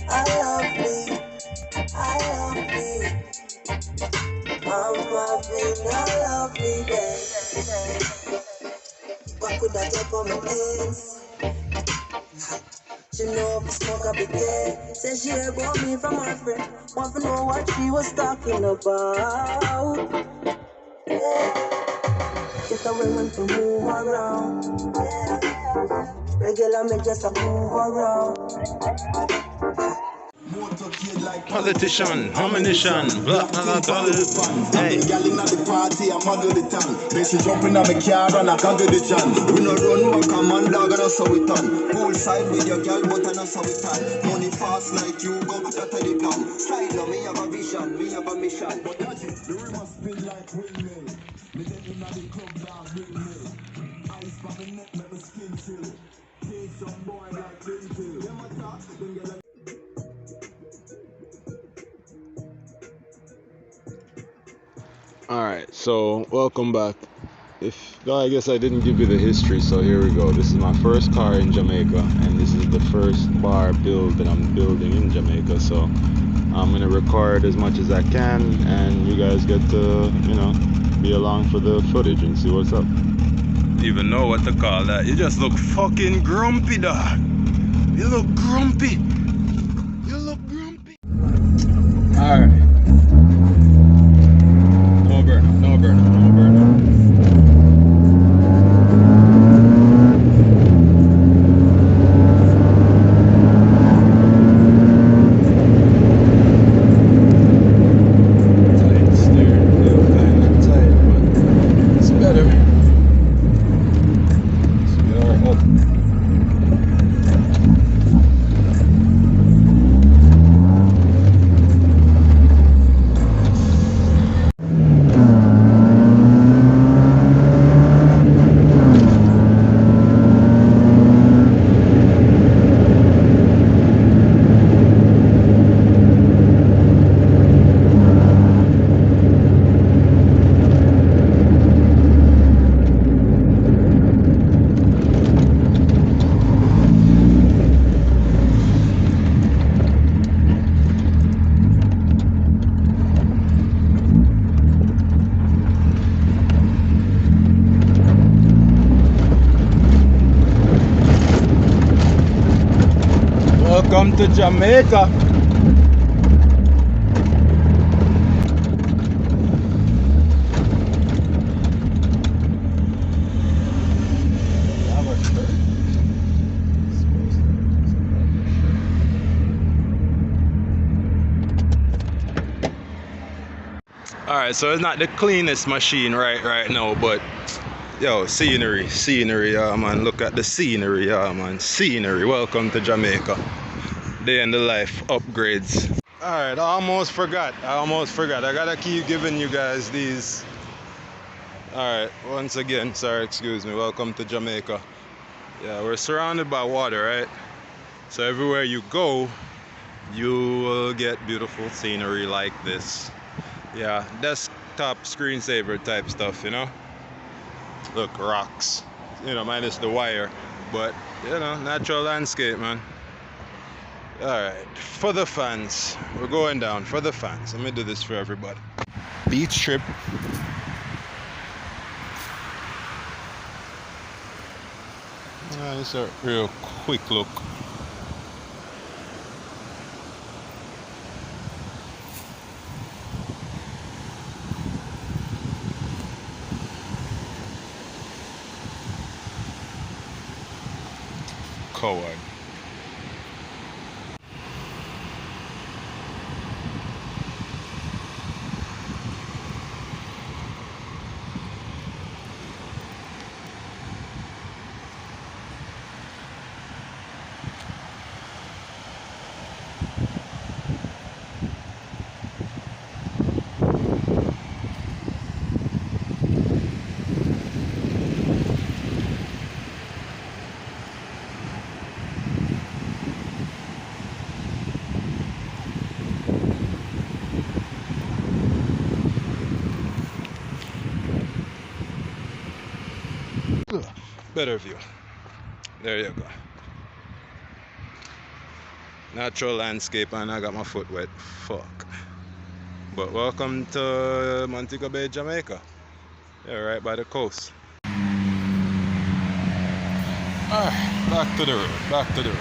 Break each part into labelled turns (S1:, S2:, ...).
S1: I love me, I love me. I'm having a lovely day. Back with that tape on my hands. She know if I smoke a big day. Say she heard about me from her friend. Want to know what she was talking about. Get away when to move around. Regular me just a move around.
S2: Politician, ammunition, black hey.
S3: Girl inna the party, I'm under the town. Then she jump inna my car and I conquer the jam. We no run back a man dog and that's how it done. Pool side with your girl, but and that's how it done. Money fast like you go that to the pan. Style on me have a vision, me have a mission. But that's it, the river spin like windmill. Me then inna the club dog windmill. Ice by me neck, make my skin chill. Take some boy like Linfield. Them attack, them get like.
S2: Alright, so welcome back. I guess I didn't give you the history, so here we go. This is my first car in Jamaica, and this is the first bar build that I'm building in Jamaica, so I'm gonna record as much as I can, and you guys get to, be along for the footage and see what's up. Even know what to call that. You just look fucking grumpy, dog. You look grumpy. You look grumpy. Alright. No burner, no burner, no burner. Tight steering wheel, kinda tight, but it's better. So we are up. Welcome to Jamaica. Alright, so it's not the cleanest machine right now, but yo, scenery, yeah man, look at the scenery, yeah man, scenery. Welcome to Jamaica. Day in the life, upgrades. Alright, I almost forgot. I gotta keep giving you guys these. Alright, once again, sorry, excuse me, welcome to Jamaica. Yeah, we're surrounded by water, right? So everywhere you go, you will get beautiful scenery like this. Yeah, desktop screensaver type stuff, Look, rocks, minus the wire, but natural landscape, man. Alright, for the fans, we're going down for the fans. Let me do this for everybody. Beach trip. It's a real quick look. Coward. Better view. There you go. natural landscape, and I got my foot wet. Fuck. But welcome to Montego Bay, Jamaica. Yeah, right by the coast. Alright, back to the road, back to the road.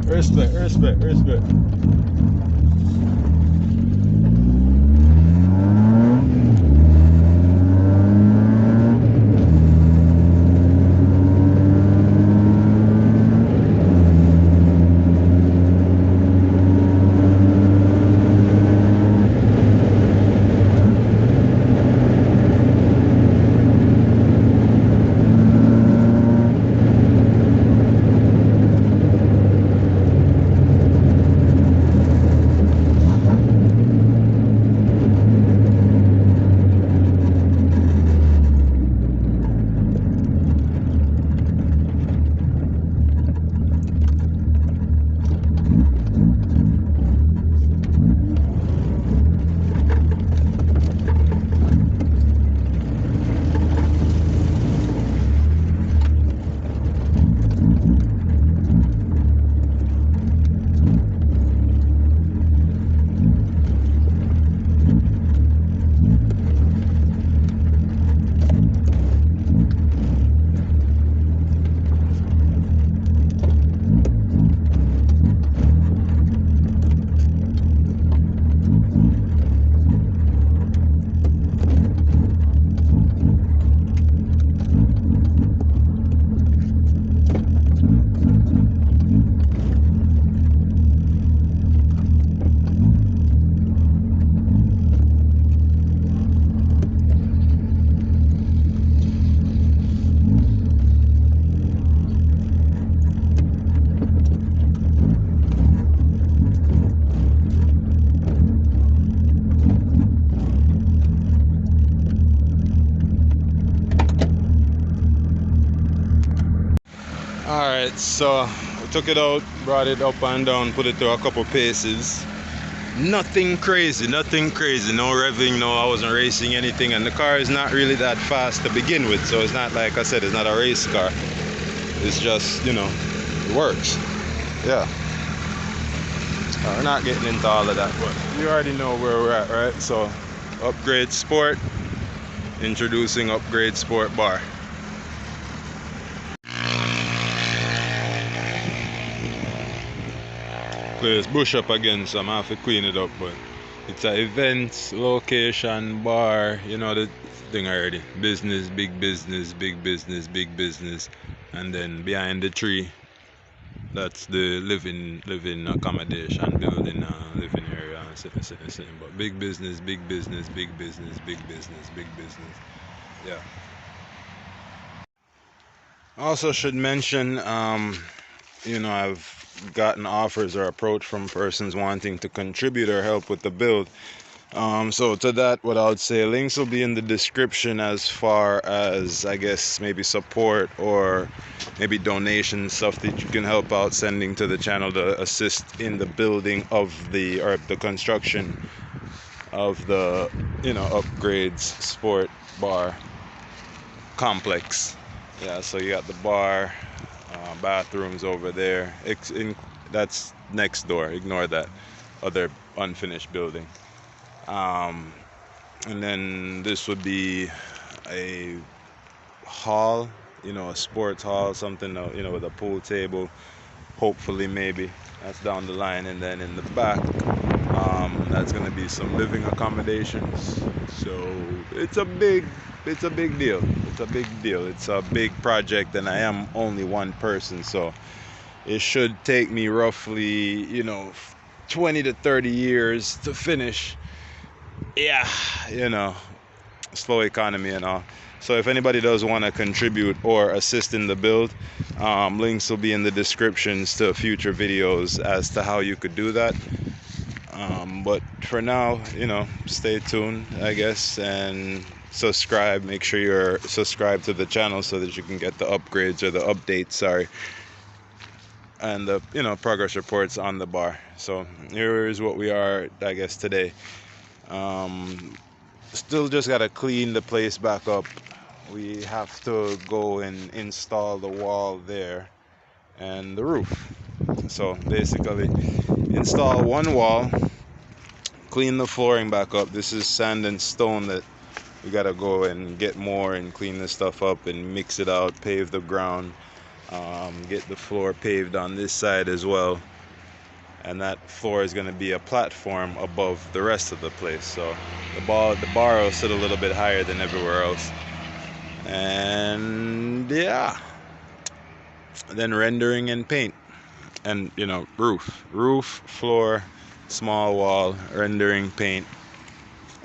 S2: Respect. Alright, so we took it out, brought it up and down, put it through a couple paces. Nothing crazy, no revving, no, I wasn't racing anything, and the car is not really that fast to begin with, so it's not like I said, it's not a race car. It's just, you know, it works. Yeah. We're not getting into all of that, but you already know where we're at, right? So, Upgradez Sport, introducing Upgradez Sport bar. There's bush up again, so I'm gonna have to clean it up, but it's an event, location, bar, you know the thing already. Business, big business, big business, big business. And then behind the tree, that's the living accommodation building, living area, sitting. But big business, big business, big business, big business, big business. Yeah. Also should mention, you know, I've gotten offers or approach from persons wanting to contribute or help with the build. So to that, what I would say, links will be in the description as far as, I guess, maybe support or maybe donation stuff that you can help out sending to the channel to assist in the building of the construction of the, Upgrades Sport bar complex. Yeah, so you got the bar, bathrooms over there. That's next door. Ignore that other unfinished building. And then this would be a hall, a sports hall, something, with a pool table, hopefully, maybe. That's down the line. And then in the back, that's going to be some living accommodations. So it's a big deal. It's a big deal. It's a big project, and I am only one person, so it should take me roughly, 20 to 30 years to finish. Yeah, slow economy and all. So if anybody does want to contribute or assist in the build, links will be in the descriptions to future videos as to how you could do that. But for now, stay tuned, I guess, and subscribe. Make sure you're subscribed to the channel so that you can get the upgrades or the updates, and the progress reports on the bar. So here's what we are, I guess, today. Still just gotta clean the place back up. We have to go and install the wall there and the roof. So basically install one wall, clean the flooring back up. This is sand and stone that we gotta go and get more and clean this stuff up and mix it out, pave the ground, get the floor paved on this side as well. And that floor is going to be a platform above the rest of the place. So the bar will sit a little bit higher than everywhere else. And yeah, then rendering and paint, and roof, floor, small wall, rendering, paint,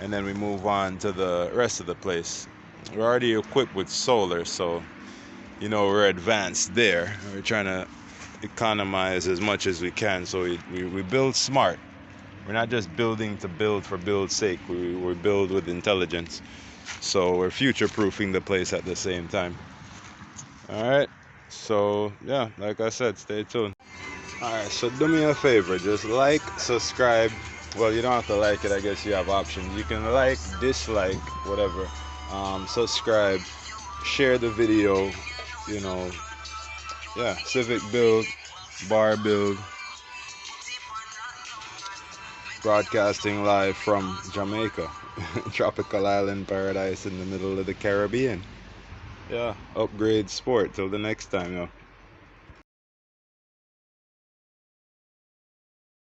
S2: and then we move on to the rest of the place. We're already equipped with solar, so we're advanced there. We're trying to economize as much as we can, so we build smart. We're not just building to build for build's sake. We build with intelligence, so we're future-proofing the place at the same time. All right, so yeah, like I said, stay tuned. All right, so do me a favor, just like, subscribe. Well, you don't have to like it, I guess you have options. You can like, dislike, whatever. Subscribe, share the video. Yeah, Civic build, bar build, broadcasting live from Jamaica, tropical island paradise in the middle of the Caribbean. Yeah, Upgrade Sport. Till the next time, yo.